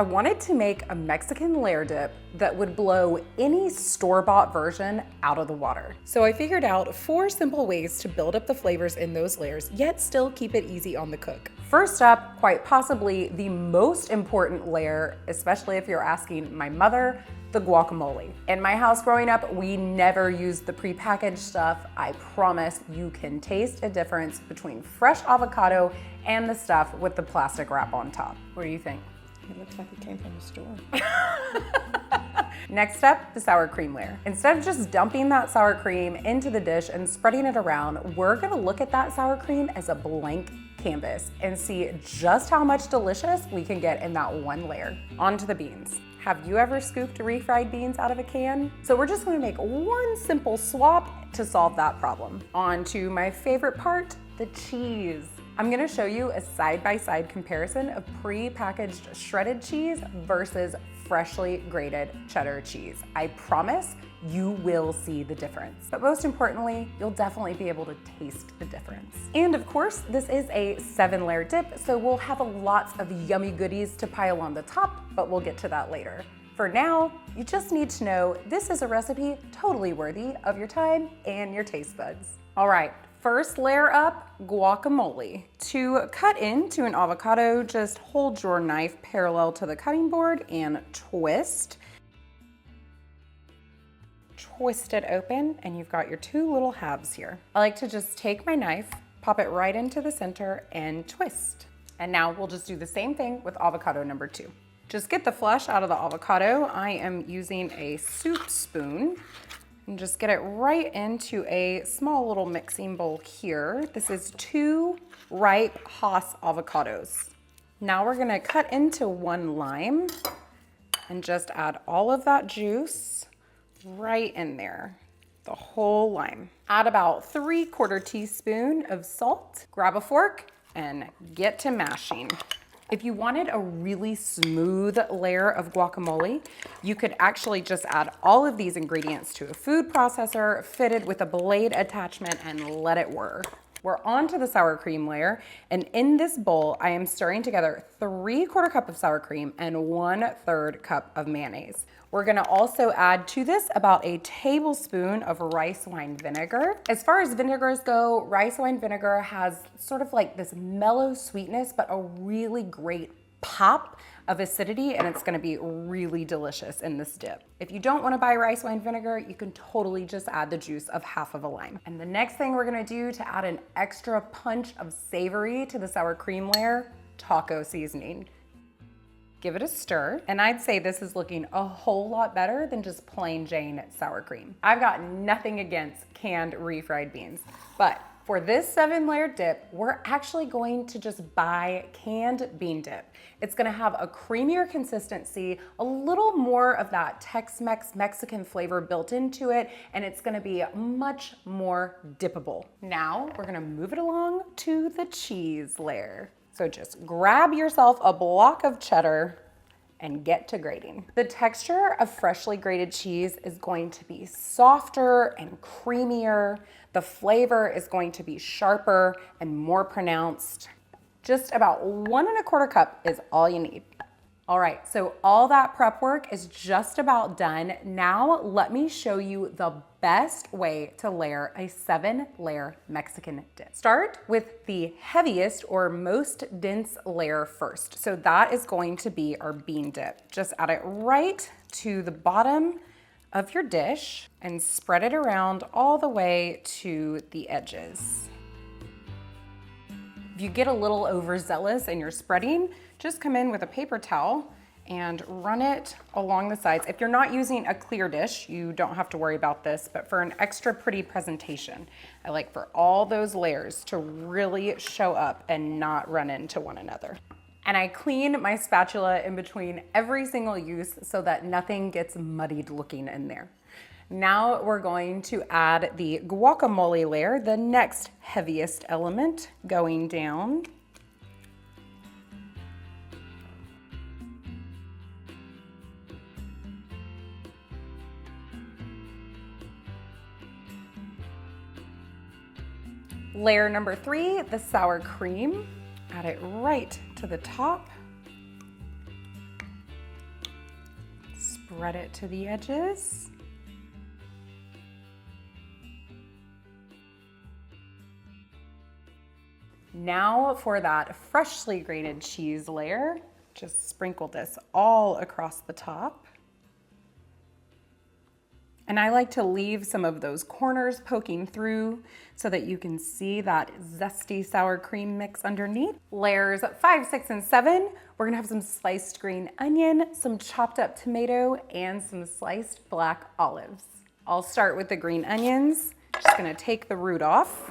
I wanted to make a Mexican layer dip that would blow any store-bought version out of the water. So I figured out 4 simple ways to build up the flavors in those layers, yet still keep it easy on the cook. First up, quite possibly the most important layer, especially if you're asking my mother, the guacamole. In my house growing up, we never used the prepackaged stuff. I promise you can taste a difference between fresh avocado and the stuff with the plastic wrap on top. What do you think? It looks like it came from the store. Next up, the sour cream layer. Instead of just dumping that sour cream into the dish and spreading it around, we're gonna look at that sour cream as a blank canvas and see just how much delicious we can get in that one layer. On to the beans. Have you ever scooped refried beans out of a can? So we're just gonna make one simple swap to solve that problem. On to my favorite part, the cheese. I'm gonna show you a side-by-side comparison of pre-packaged shredded cheese versus freshly grated cheddar cheese. I promise you will see the difference. But most importantly, you'll definitely be able to taste the difference. And of course, this is a 7-layer dip, so we'll have lots of yummy goodies to pile on the top, but we'll get to that later. For now, you just need to know this is a recipe totally worthy of your time and your taste buds. All right, first layer up, guacamole. To cut into an avocado, just hold your knife parallel to the cutting board and twist. Twist it open and you've got your 2 little halves here. I like to just take my knife, pop it right into the center and twist. And now we'll just do the same thing with avocado number 2. Just get the flesh out of the avocado. I am using a soup spoon and just get it right into a small little mixing bowl here. This is 2 ripe Hass avocados. Now we're gonna cut into 1 lime and just add all of that juice right in there, the whole lime. Add about 3/4 teaspoon of salt, grab a fork and get to mashing. If you wanted a really smooth layer of guacamole, you could actually just add all of these ingredients to a food processor fitted with a blade attachment and let it whir. We're on to the sour cream layer, and in this bowl, I am stirring together 3/4 cup of sour cream and 1/3 cup of mayonnaise. We're gonna also add to this about a tablespoon of rice wine vinegar. As far as vinegars go, rice wine vinegar has sort of like this mellow sweetness, but a really great pop of acidity, and it's gonna be really delicious in this dip. If you don't wanna buy rice wine vinegar, you can totally just add the juice of half of a lime. And the next thing we're gonna do to add an extra punch of savory to the sour cream layer, taco seasoning. Give it a stir, and I'd say this is looking a whole lot better than just plain Jane sour cream. I've got nothing against canned refried beans, but for this 7-layer dip, we're actually going to just buy canned bean dip. It's gonna have a creamier consistency, a little more of that Tex-Mex Mexican flavor built into it, and it's gonna be much more dippable. Now, we're gonna move it along to the cheese layer. So just grab yourself a block of cheddar and get to grating. The texture of freshly grated cheese is going to be softer and creamier. The flavor is going to be sharper and more pronounced. Just about 1 1/4 cup is all you need. All right, so all that prep work is just about done. Now let me show you the best way to layer a 7-layer Mexican dip. Start with the heaviest or most dense layer first. So that is going to be our bean dip. Just add it right to the bottom of your dish and spread it around all the way to the edges. If you get a little overzealous in your spreading, just come in with a paper towel and run it along the sides. If you're not using a clear dish, you don't have to worry about this, but for an extra pretty presentation, I like for all those layers to really show up and not run into one another. And I clean my spatula in between every single use so that nothing gets muddied looking in there. Now we're going to add the guacamole layer, the next heaviest element going down. Layer number 3, the sour cream. Add it right to the top. Spread it to the edges. Now for that freshly grated cheese layer, just sprinkle this all across the top. And I like to leave some of those corners poking through so that you can see that zesty sour cream mix underneath. Layers 5, 6, and 7, we're gonna have some sliced green onion, some chopped up tomato, and some sliced black olives. I'll start with the green onions. Just gonna take the root off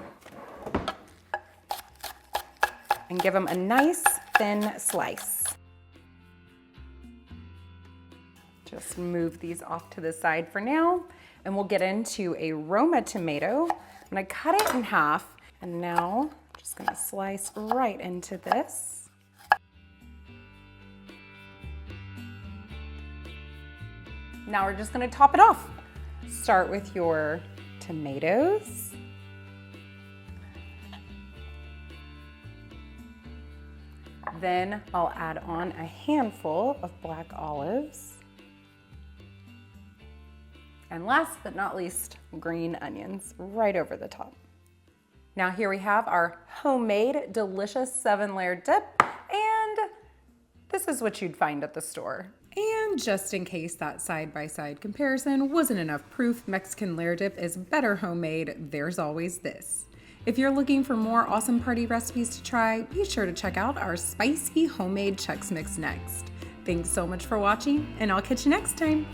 and give them a nice thin slice. Just move these off to the side for now, and we'll get into a Roma tomato. I'm gonna cut it in half, and now just gonna slice right into this. Now we're just gonna top it off. Start with your tomatoes. Then I'll add on a handful of black olives. And last but not least, green onions right over the top. Now here we have our homemade, delicious 7-layer dip, and this is what you'd find at the store. And just in case that side-by-side comparison wasn't enough proof Mexican layer dip is better homemade, there's always this. If you're looking for more awesome party recipes to try, be sure to check out our spicy homemade Chex Mix next. Thanks so much for watching, and I'll catch you next time.